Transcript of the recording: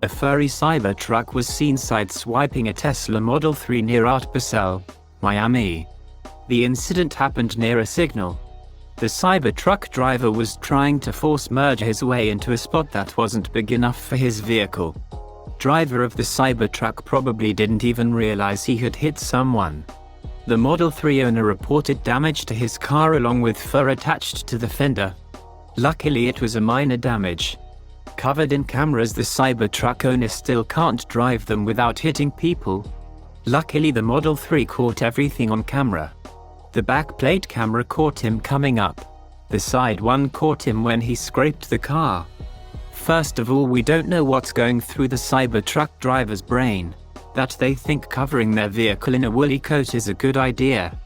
A furry Cybertruck was seen sideswiping a Tesla Model 3 near Besel, Miami. The incident happened near a signal. The Cybertruck driver was trying to force merge his way into a spot that wasn't big enough for his vehicle. Driver of the Cybertruck probably didn't even realize he had hit someone. The Model 3 owner reported damage to his car along with fur attached to the fender. Luckily it was a minor damage. Covered in cameras, the Cybertruck owner still can't drive them without hitting people. Luckily the Model 3 caught everything on camera. The backplate camera caught him coming up. The side one caught him when he scraped the car. First of all, we don't know what's going through the Cybertruck driver's brain, that they think covering their vehicle in a woolly coat is a good idea.